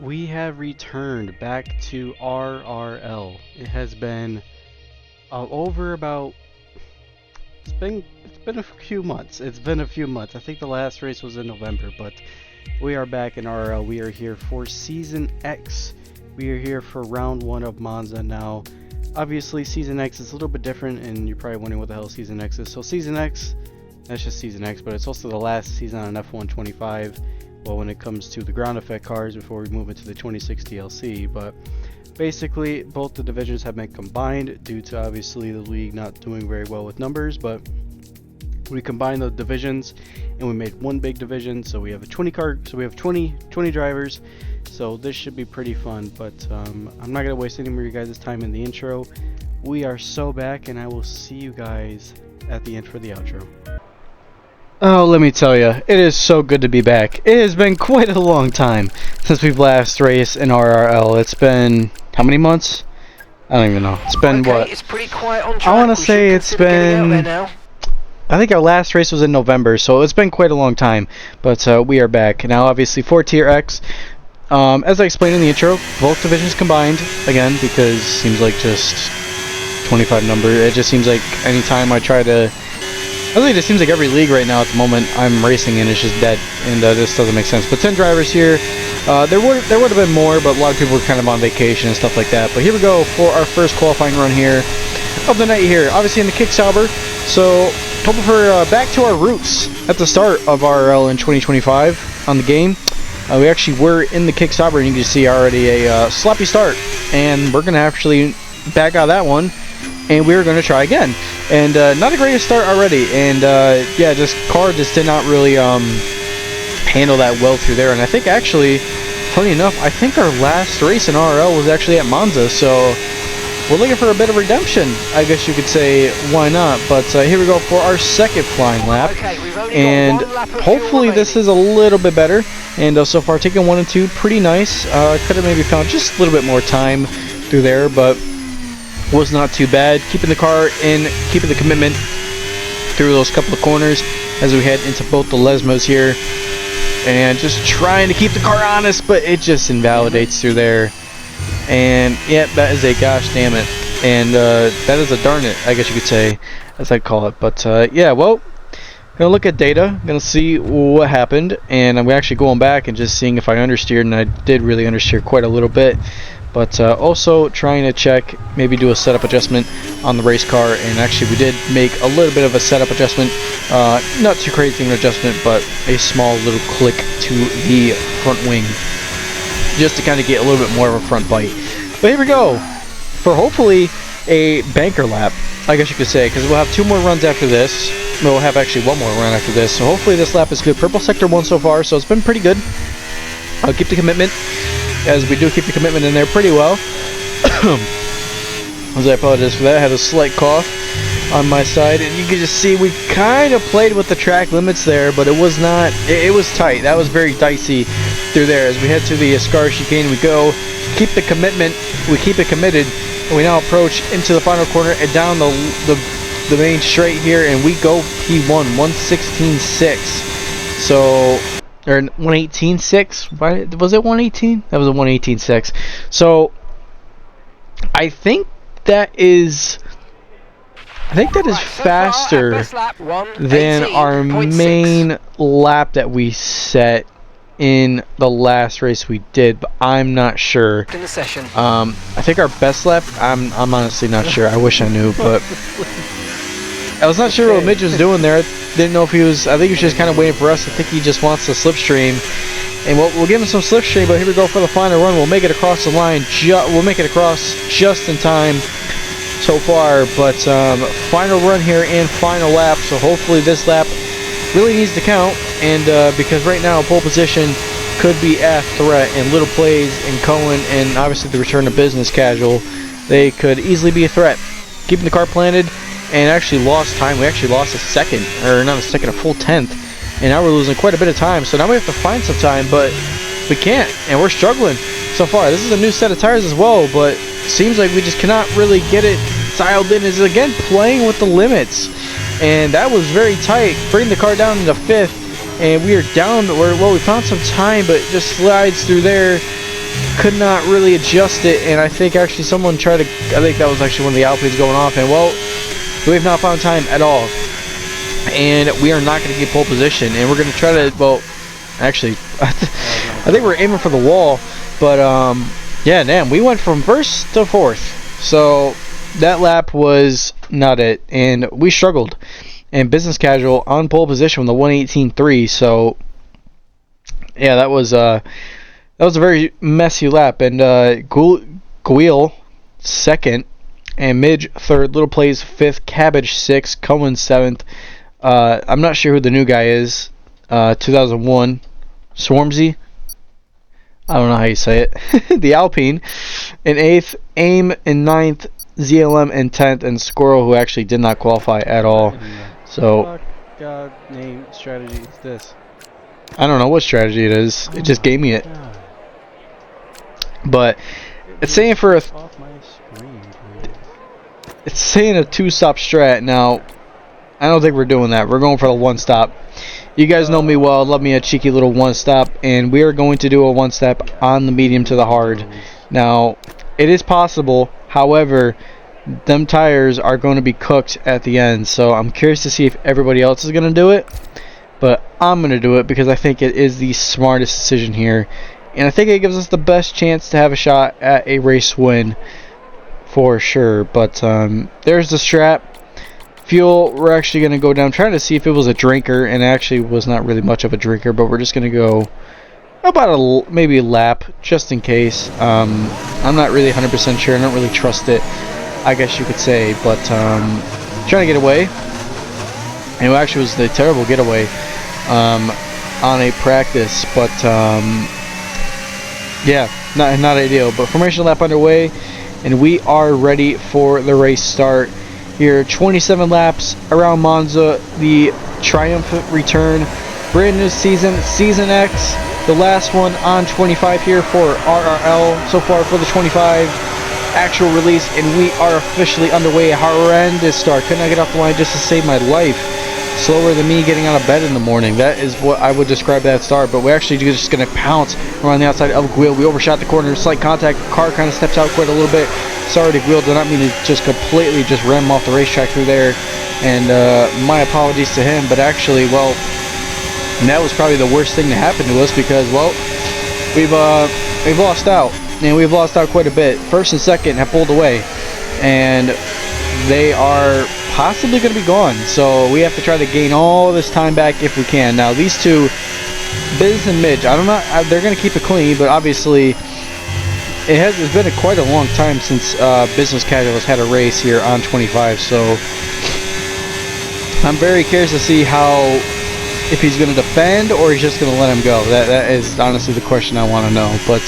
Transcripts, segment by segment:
We have returned back to RRL. It has been over about it's been a few months. It's been a few months. I think the last race was in November, but we are back in RRL. We are here for Season X. We are here for round 1 of Monza now. Obviously, Season X is a little bit different, and you're probably wondering what the hell Season X is. So Season X, that's just Season X, but it's also the last season on F125. Well, when it comes to the ground effect cars before we move into the 26 DLC. But basically, both the divisions have been combined due to obviously the league not doing very well with numbers. But we combined the divisions and we made one big division. So we have a 20 car, so we have 20 drivers. So this should be pretty fun. But I'm not gonna waste any more of you guys' time in the intro. We are so back, and I will see you guys at the end for the outro. Oh, let me tell you, it is so good to be back. It has been quite a long time since we've last raced in RRL. It's been how many months? I don't even know. It's been okay, what? It's pretty quiet on track. I want to say it's been. I think our last race was in November, so it's been quite a long time. But we are back now. Obviously, for Tier X. As I explained in the intro, both divisions combined again because it seems like just 25 number. It just seems like anytime I try to. I think it seems like every league right now at the moment I'm racing in is just dead, and this doesn't make sense. But 10 drivers here. There would have been more, but a lot of people were kind of on vacation and stuff like that. But here we go for our first qualifying run here of the night here. Obviously in the kick sauber. So hoping for back to our roots at the start of RRL in 2025 on the game. We actually were in the kick sauber, and you can see already a sloppy start, and we're gonna actually back out of that one. And we were going to try again, and not a great start already, and yeah, car just did not really handle that well through there. And I think actually, funny enough, I think our last race in RL was actually at Monza, so we're looking for a bit of redemption, I guess you could say. Why not? But here we go for our second flying lap, and hopefully this is a little bit better. And so far taking 1 and 2, pretty nice. Could have maybe found just a little bit more time through there, but was not too bad. Keeping the car in, keeping the commitment through those couple of corners as we head into both the Lesmos here, and just trying to keep the car honest, but it just invalidates through there. And yeah, that is a gosh damn it, and that is a darn it, I guess you could say, as I call it. But yeah, well, gonna look at data, gonna see what happened, and I'm actually going back and just seeing if I understeered, and I did really understeer quite a little bit. But also trying to check, maybe do a setup adjustment on the race car, and actually we did make a little bit of a setup adjustment, not too crazy an adjustment, but a small little click to the front wing, just to kind of get a little bit more of a front bite. But here we go, for hopefully a banker lap, I guess you could say, because we'll have 2 more runs after this. We'll have actually 1 more run after this, so hopefully this lap is good. Purple sector 1 so far, so it's been pretty good. I'll keep the commitment, as we do keep the commitment in there pretty well. As I apologize for that, I had a slight cough on my side, and you can just see we kind of played with the track limits there, but it was not, it was tight. That was very dicey through there. As we head to the Scar chicane, we go, keep the commitment, we keep it committed, and we now approach into the final corner and down the main straight here, and we go P1, 116.6. So, or 118.6, was it 118? That was a 118.6. So I think that is faster than our main lap that we set in the last race we did, but I'm not sure. In the session. I think our best lap, I'm honestly not sure. I wish I knew, but I was not sure what Midge was doing there. Didn't know if he was, I think he was just kind of waiting for us. I think he just wants the slipstream. And we'll give him some slipstream, but here we go for the final run. We'll make it across the line. We'll make it across just in time so far. But final run here and final lap. So hopefully this lap really needs to count. And because right now pole position could be a threat. And Little Plays and Cohen and obviously the return to business casual, they could easily be a threat. Keeping the car planted. And actually lost time. We actually lost a second, or not a second, a full 10th. And now we're losing quite a bit of time. So now we have to find some time, but we can't. And we're struggling so far. This is a new set of tires as well, but seems like we just cannot really get it dialed in. Is again playing with the limits. And that was very tight. Bringing the car down into 5th. And we are down, well, we found some time, but it just slides through there. could not really adjust it, and I think actually someone tried to, I think that was actually one of the Alpines going off, and well, we have not found time at all. And we are not going to get pole position, and we're going to try to, well, actually, I think we're aiming for the wall, but yeah, damn, we went from first to fourth, so that lap was not it, and we struggled. And business casual on pole position with the 1:18.3, so yeah, that was a very messy lap. And Guil second, and Midge third, Little Plays fifth, Cabbage sixth, Cohen seventh. I'm not sure who the new guy is. 2001, Swarmzy. I don't know how you say it. The Alpine in eighth, Aim in ninth, ZLM in 10th, and Squirrel, who actually did not qualify at all. So, name strategy is this? I don't know what strategy it is. It just gave me it. But it's saying for a it's saying a 2-stop strat. Now, I don't think we're doing that. We're going for the 1-stop. You guys know me well. Love me a cheeky little 1-stop, and we are going to do a 1-stop on the medium to the hard. Now, it is possible. However, them tires are going to be cooked at the end, so I'm curious to see if everybody else is going to do it. But I'm going to do it because I think it is the smartest decision here, and I think it gives us the best chance to have a shot at a race win for sure. But there's the strap. Fuel, we're actually going to go down, trying to see if it was a drinker, and it actually was not really much of a drinker, but we're just going to go about maybe a lap, just in case. I'm not really 100% sure. I don't really trust it, I guess you could say, but trying to get away. And it actually was the terrible getaway on a practice, but yeah, not ideal. But formation lap underway, and we are ready for the race start. Here, 27 laps around Monza, the triumphant return, brand new season, Season X, the last one on 25 here for RRL, so far for the 25 actual release, and we are officially underway. Horrendous start, could not get off the line just to save my life. Slower than me getting out of bed in the morning. That is what I would describe that start, but we're actually just going to pounce around the outside of Guil. We overshot the corner, slight contact, car kind of steps out quite a little bit. Sorry to Guil, did not mean to just completely just ram him off the racetrack through there, and my apologies to him, but actually, well, that was probably the worst thing to happen to us, because, well, we've lost out, and we've lost out quite a bit. First and second have pulled away, and they are possibly going to be gone, so we have to try to gain all this time back if we can. Now, these two, Biz and Midge, I don't know, they're going to keep it clean, but obviously it's been quite a long time since Business Casual has had a race here on 25, so I'm very curious to see if he's going to defend or he's just going to let him go. That is honestly the question I want to know. But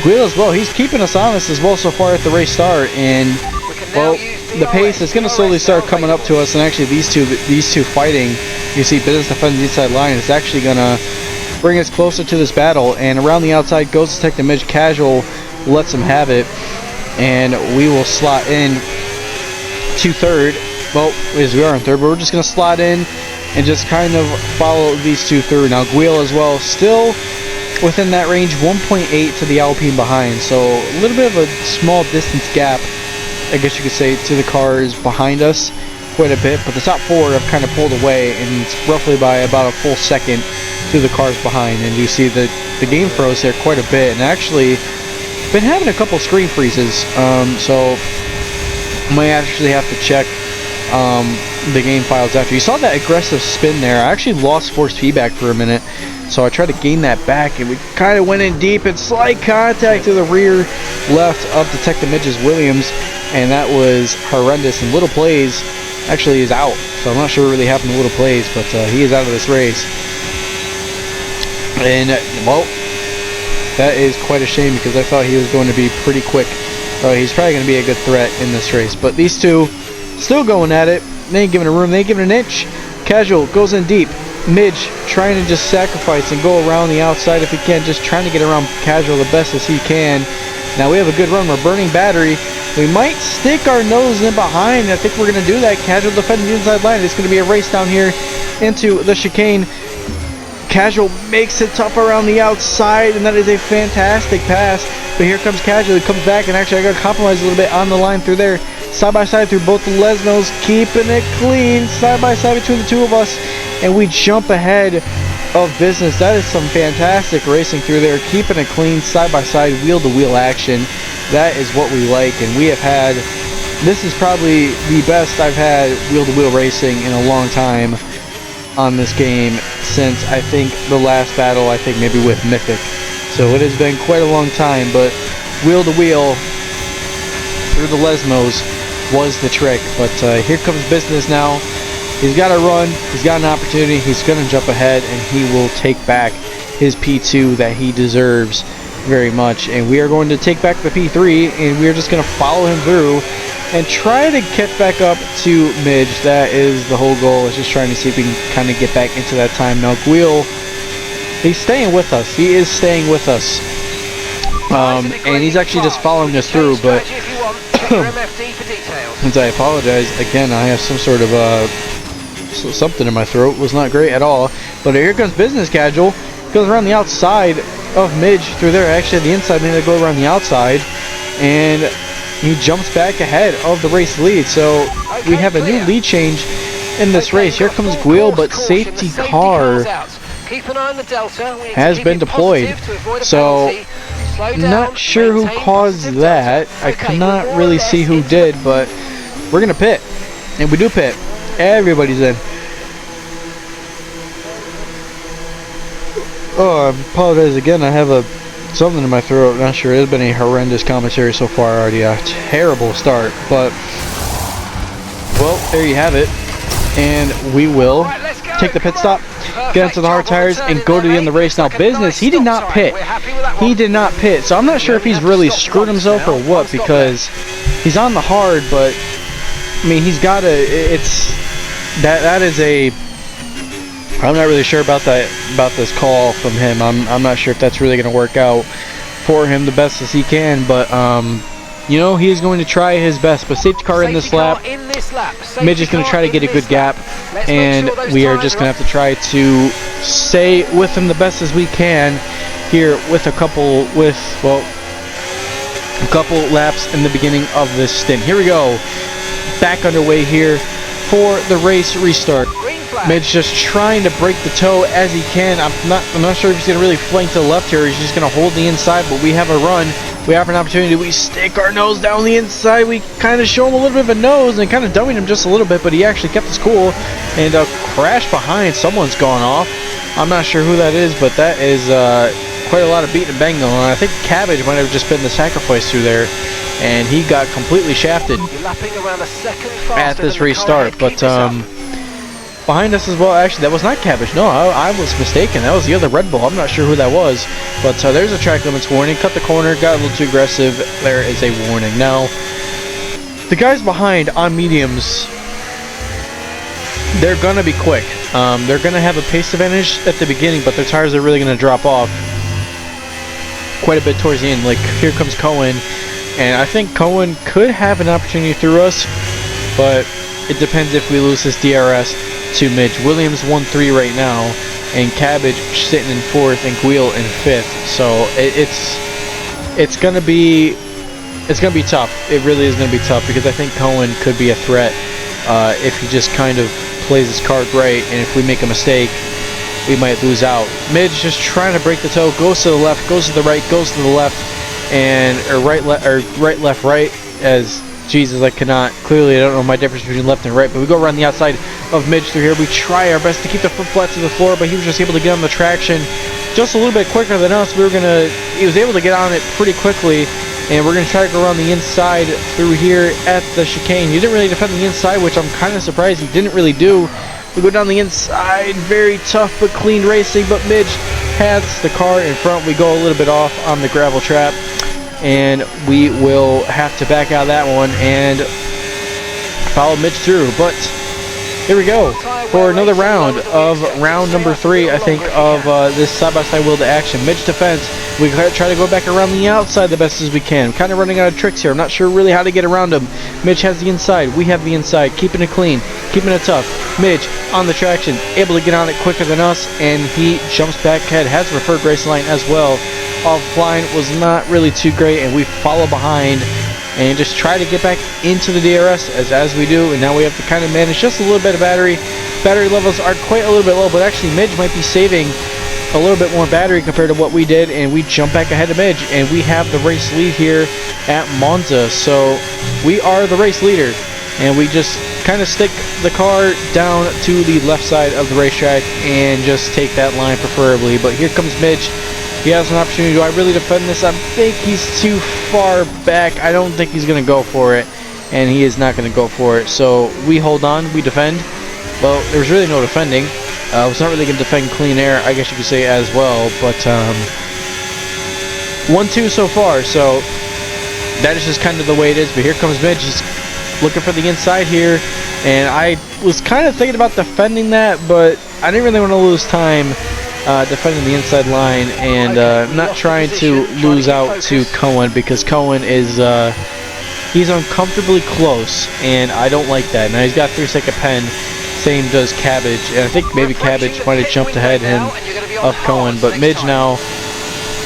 Guil as well, he's keeping us honest as well so far at the race start, and well, the pace is going to slowly start coming up to us, and actually these two fighting, you see Business defending the inside line, is actually going to bring us closer to this battle. And around the outside goes Detective Midge. Casual lets him have it, and we will slot in to third. Well, as we are in third, but we're just going to slot in and just kind of follow these two through. Now Guil as well, still within that range, 1.8 to the Alpine behind, so a little bit of a small distance gap, I guess you could say, to the cars behind us quite a bit, but the top four have kind of pulled away, and it's roughly by about a full second to the cars behind. And you see that the game froze there quite a bit, and actually been having a couple screen freezes, so might actually have to check the game files after. You saw that aggressive spin there. I actually lost force feedback for a minute, so I tried to gain that back, and we kind of went in deep and slight contact to the rear left of Detective Midge's Williams, and that was horrendous. And Little Plays actually is out, so I'm not sure what really happened to Little Plays, but he is out of this race. And well, that is quite a shame, because I thought he was going to be pretty quick. He's probably going to be a good threat in this race, but these two still going at it. They ain't giving a room, they ain't giving an inch. Casual goes in deep. Midge trying to just sacrifice and go around the outside if he can, just trying to get around Casual the best as he can. Now we have a good run, we're burning battery. We might stick our nose in behind. I think we're going to do that. Casual defending the inside line. It's going to be a race down here into the chicane. Casual makes it tough around the outside, and that is a fantastic pass. But here comes Casual. He comes back, and actually I got compromised a little bit on the line through there. Side by side through both the Lesnos, keeping it clean, side by side between the two of us, and we jump ahead of business. That is some fantastic racing through there, keeping it clean, side by side, wheel to wheel action. That is what we like, and we have had, this is probably the best I've had wheel to wheel racing in a long time on this game since I think the last battle, I think maybe with Mythic. So it has been quite a long time, but wheel to wheel through the Lesmos was the trick. But here comes business now. He's got to run, he's got an opportunity, he's going to jump ahead, and he will take back his P2 that he deserves very much. And we are going to take back the P3, and we are just going to follow him through and try to get back up to Midge. That is the whole goal, is just trying to see if we can kind of get back into that time. Now Guil, he's staying with us. He is staying with us. And he's actually just following us through, but since I apologize, again, I have some sort of something in my throat. Was not great at all. But here comes business. Casual goes around the outside of Midge through there. Actually, the inside, maybe they go around the outside, and he jumps back ahead of the race lead. So we have a new lead change in this race. Here comes Guil, but safety car has been deployed. So not sure who caused that. I cannot really see who did, but we're gonna pit, and we do pit. Everybody's in. Oh, I apologize again. I have something in my throat. Not sure. It's been a horrendous commentary so far already. A terrible start, but well, there you have it. And we will take the pit stop, get into the hard tires, and go to the end of the race. Now, business, he did not pit. He did not pit. So I'm not sure if he's really screwed himself or what, because he's on the hard, but I mean, he's got to. That is a. I'm not really sure about this call from him. I'm not sure if that's really going to work out for him the best as he can, but you know, he is going to try his best. But safety car in this lap. Midge is going to try to get a good gap, and we are just going to have to try to stay with him the best as we can here with a couple laps in the beginning of this stint. Here we go, back underway here for the race restart. Midge just trying to break the toe as he can. I'm not sure if he's going to really flank to the left here. He's just going to hold the inside, but we have a run. We have an opportunity. We stick our nose down the inside. We kind of show him a little bit of a nose and kind of dummied him just a little bit, but he actually kept his cool and crashed behind. Someone's gone off. I'm not sure who that is, but that is quite a lot of beating and banging on. I think Cabbage might have just been the sacrifice through there, and he got completely shafted at this restart. But behind us as well, actually, that was not Cabbage. No, I was mistaken. That was the other Red Bull. I'm not sure who that was. But there's a track limits warning. Cut the corner, got a little too aggressive. There is a warning. Now, the guys behind on mediums, they're going to be quick. They're going to have a pace advantage at the beginning, but their tires are really going to drop off quite a bit towards the end. Like, here comes Cohen, and I think Cohen could have an opportunity through us, but it depends if we lose this DRS to Midge. Williams 1-3 right now, and Cabbage sitting in 4th and Guil in 5th. So it's gonna be tough. It really is gonna be tough, because I think Cohen could be a threat if he just kind of plays his card right, and if we make a mistake, we might lose out. Midge just trying to break the toe, goes to the left, goes to the right, goes to the left, and right, left, right, as Jesus, I cannot. Clearly, I don't know my difference between left and right, but we go around the outside of Midge through here. We try our best to keep the foot flat to the floor, but he was just able to get on the traction just a little bit quicker than us. He was able to get on it pretty quickly, and we're going to try to go around the inside through here at the chicane. He didn't really defend the inside, which I'm kind of surprised he didn't really do. We go down the inside, very tough but clean racing, but Midge has the car in front. We go a little bit off on the gravel trap, and we will have to back out of that one and follow Midge through. But here we go for another round of round number 3, I think, of this side-by-side wheel to action. Midge defense. We try to go back around the outside the best as we can. Kind of running out of tricks here. I'm not sure really how to get around him. Midge has the inside. We have the inside. Keeping it clean. Keeping it tough. Midge on the traction, able to get on it quicker than us, and he jumps back ahead, has the preferred race line as well. Offline was not really too great, and we follow behind and just try to get back into the DRS as we do, and now we have to kind of manage just a little bit of battery. Battery levels are quite a little bit low, but actually Midge might be saving a little bit more battery compared to what we did, and we jump back ahead of Midge, and we have the race lead here at Monza. So we are the race leader, and we just kind of stick the car down to the left side of the racetrack and just take that line preferably. But here comes Midge. He has an opportunity. Do I really defend this? I think he's too far back. I don't think he's going to go for it, and he is not going to go for it. So we hold on, we defend. Well, there's really no defending. I was not really going to defend clean air, I guess you could say, as well. But 1-2 so far, so that is just kind of the way it is. But here comes Midge. He's looking for the inside here, and I was kind of thinking about defending that, but I didn't really want to lose time defending the inside line, and not trying to lose out to Cohen, because Cohen is he's uncomfortably close, and I don't like that. Now he's got 3-second pen, same does Cabbage, and I think maybe Cabbage might have jumped ahead him of Cohen, but Midge now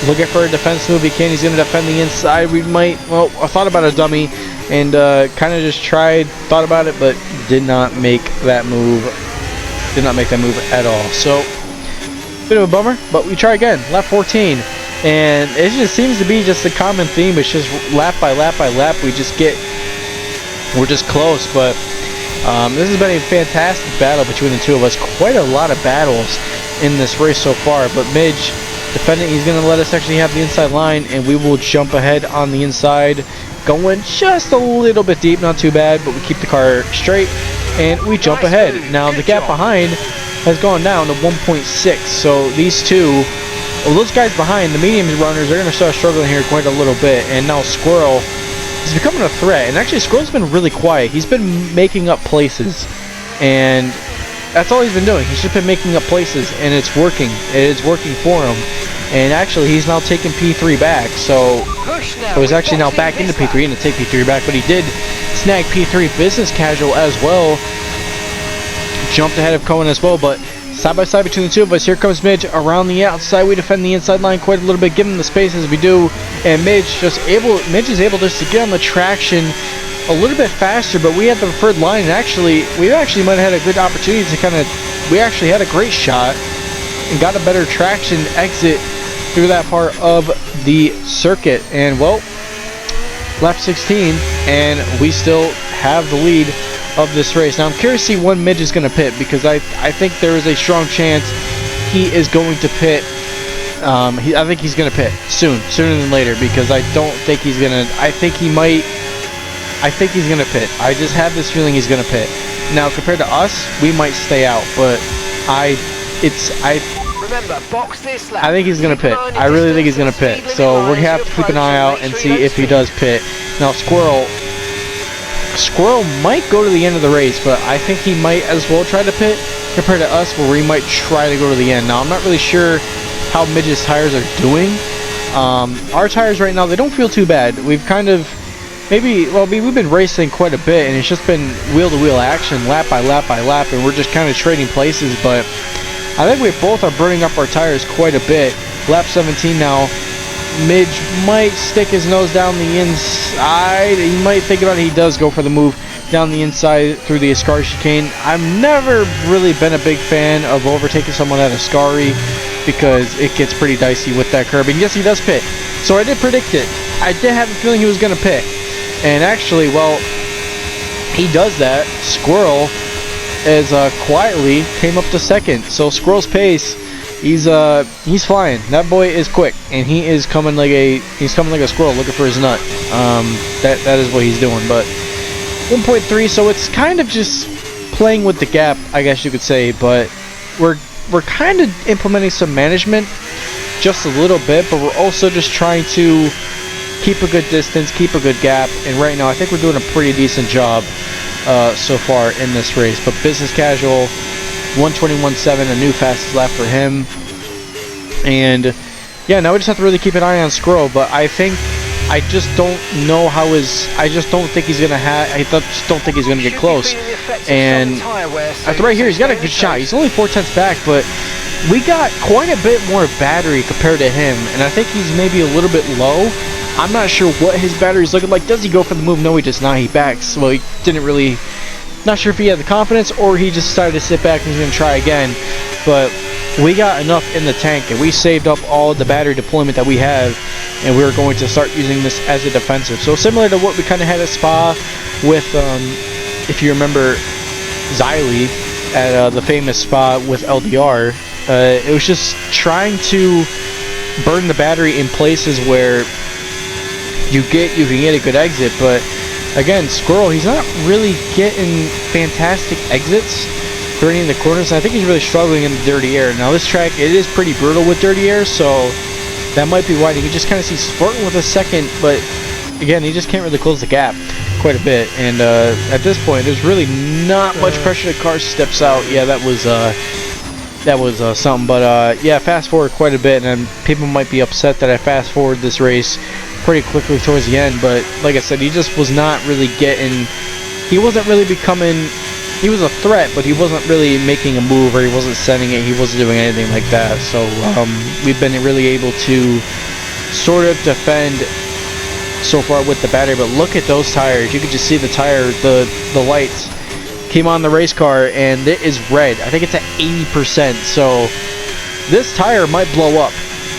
looking for a defense move. He can. He's going to defend the inside. We might, well, I thought about a dummy and kind of just thought about it, but did not make that move. Did not make that move at all. So bit of a bummer, but we try again. Lap 14, and it just seems to be just a common theme. It's just lap by lap by lap. We're just close, but this has been a fantastic battle between the two of us. Quite a lot of battles in this race so far, but Midge defending, he's going to let us actually have the inside line, and we will jump ahead on the inside, going just a little bit deep, not too bad, but we keep the car straight, and we jump ahead. Now the gap behind has gone down to 1.6, so these two, well, those guys behind, the medium runners, are going to start struggling here quite a little bit, and now Squirrel is becoming a threat, and actually Squirrel's been really quiet. He's been making up places, and that's all he's been doing. He's just been making up places, and it's working. It is working for him. And actually, he's now taking P3 back. So it was actually now back into P3 and to take P3 back, but he did snag P3 business casual as well. Jumped ahead of Cohen as well, but side by side between the two of us. Here comes Midge around the outside. We defend the inside line quite a little bit, give him the space as we do, and Midge is able just to get on the traction a little bit faster, but we had the preferred line, and actually we might have had a good opportunity to we actually had a great shot and got a better traction exit through that part of the circuit. And well, lap 16, and we still have the lead of this race. Now I'm curious to see when Midge is going to pit, because I think there is a strong chance he is going to pit. I think he's going to pit sooner than later, because I don't think he's going to. I think he's going to pit. I just have this feeling he's going to pit. Now compared to us, we might stay out, but Remember, box this lap. I think he's going to pit. I really think he's going to pit. So we're going to have to keep an eye out and see if he does pit. Now Squirrel might go to the end of the race, but I think he might as well try to pit compared to us, where we might try to go to the end. Now I'm not really sure how Midge's tires are doing. Our tires right now, they don't feel too bad. We've kind of we've been racing quite a bit, and it's just been wheel-to-wheel action, lap by lap by lap, and we're just kind of trading places, but I think we both are burning up our tires quite a bit. Lap 17 now. Midge might stick his nose down the inside. He might think about it. He does go for the move down the inside through the Ascari chicane. I've never really been a big fan of overtaking someone at Ascari, because it gets pretty dicey with that curb. And yes, he does pit. So I did predict it. I did have a feeling he was going to pit. And actually, well, he does that. Squirrel is quietly came up to second. So Squirrel's pace, he's flying. That boy is quick, and he is coming like a squirrel looking for his nut. That is what he's doing. But 1.3, so it's kind of just playing with the gap, I guess you could say. But we're kind of implementing some management, just a little bit, but we're also just trying to keep a good distance, keep a good gap, and right now I think we're doing a pretty decent job so far in this race. But business casual, 1:21.7, a new fastest lap for him. And yeah, now we just have to really keep an eye on Squirrel, but I think I just don't know how I just don't think he's gonna have. Just don't think he's gonna get close. And after right here, he's got a good shot. He's only 4/10 back, but we got quite a bit more battery compared to him, and I think he's maybe a little bit low. I'm not sure what his battery's looking like. Does he go for the move? No, he does not. He backs. Well, he didn't really. Not sure if he had the confidence or he just decided to sit back and he's gonna try again. But we got enough in the tank, and we saved up all the battery deployment that we have, and we're going to start using this as a defensive. So similar to what we kind of had at Spa with, if you remember, Xylee at the famous Spa with LDR. It was just trying to burn the battery in places where you can get a good exit, but again, Squirrel, he's not really getting fantastic exits for any of the corners. I think he's really struggling in the dirty air. Now this track, it is pretty brutal with dirty air, so that might be why you can just kind of see flirting with a second, but again, he just can't really close the gap quite a bit. And at this point, there's really not much pressure. The car steps out. Yeah, that was something. But yeah, fast forward quite a bit, and people might be upset that I fast forward this race pretty quickly towards the end. But like I said, he just was not really getting. He wasn't really becoming. He was a threat, but he wasn't really making a move, or he wasn't sending it. He wasn't doing anything like that. So we've been really able to sort of defend so far with the battery. But look at those tires. You can just see the tire, the lights came on the race car, and it is red. I think it's at 80%. So this tire might blow up.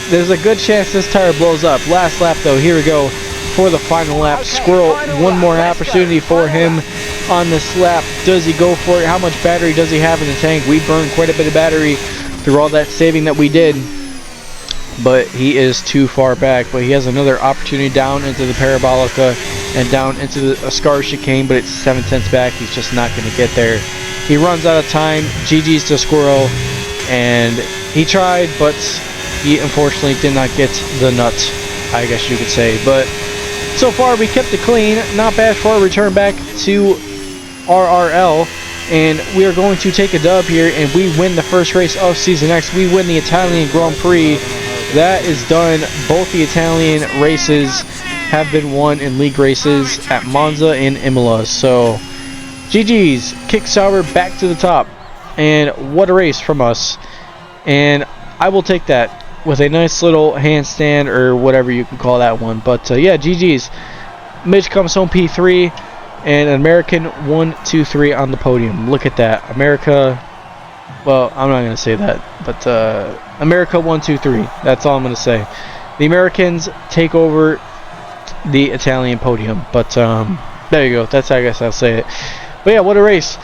There's a good chance this tire blows up. Last lap though. Here we go for the final lap. Squirrel, one more opportunity for him on this lap. Does he go for it? How much battery does he have in the tank? We burned quite a bit of battery through all that saving that we did, but he is too far back. But he has another opportunity down into the Parabolica and down into the Scar Chicane, but it's 7/10 back. He's just not going to get there. He runs out of time. GG's to Squirrel, and he tried, but he unfortunately did not get the nut, I guess you could say. But so far we kept it clean. Not bad for a return back to RRL, and we are going to take a dub here, and we win the first race of Season X. We win the Italian Grand Prix. That is done. Both the Italian races have been won in league races at Monza and Imola. So GG's. Kick Sauber back to the top, and what a race from us. And I will take that with a nice little handstand, or whatever you can call that one. But yeah, GG's. Mitch comes home P3, and an American 1, 2, 3 on the podium. Look at that. America, well, I'm not going to say that, but America 1, 2, 3. That's all I'm going to say. The Americans take over the Italian podium. But there you go. That's how I guess I'll say it. But yeah, what a race.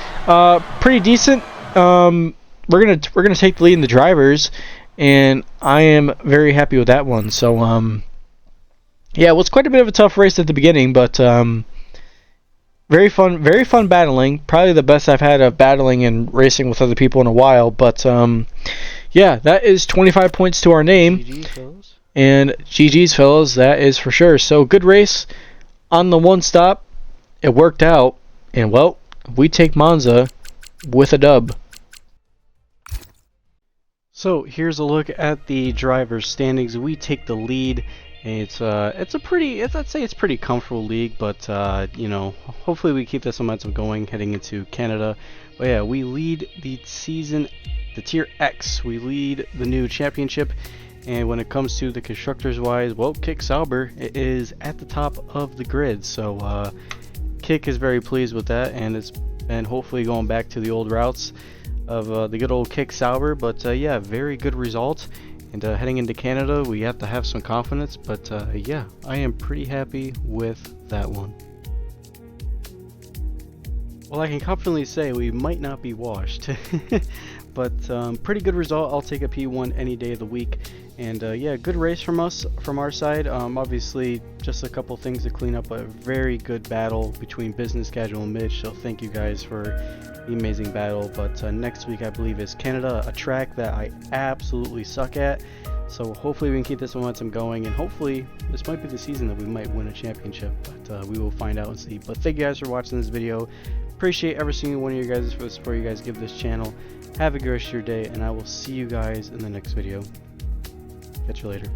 Pretty decent. We're gonna take the lead in the drivers, and I am very happy with that one. So yeah, it was quite a bit of a tough race at the beginning, but very fun battling. Probably the best I've had of battling and racing with other people in a while. But yeah, that is 25 points to our name. GG's, fellas. And GG's, fellas, that is for sure. So good race on the one stop. It worked out, and well, we take Monza with a dub. So here's a look at the drivers' standings. We take the lead. It's a pretty comfortable league, but you know, hopefully we keep this momentum going heading into Canada. But yeah, we lead the season, the Tier X. We lead the new championship, and when it comes to the constructors wise, well, Kick Sauber is at the top of the grid. So Kick is very pleased with that, and hopefully going back to the old routes of the good old Kick Sauber. But yeah, very good result. And heading into Canada, we have to have some confidence, but yeah, I am pretty happy with that one. Well, I can confidently say we might not be washed, but pretty good result. I'll take a P1 any day of the week. And yeah, good race from us, from our side. Obviously, just a couple things to clean up. A very good battle between Business Casual and Mitch, so thank you guys for the amazing battle. But next week, I believe, is Canada, a track that I absolutely suck at. So hopefully we can keep this momentum going, and hopefully this might be the season that we might win a championship. But we will find out and see. But thank you guys for watching this video. Appreciate every single one of you guys for the support you guys give this channel. Have a good rest of your day, and I will see you guys in the next video. Catch you later.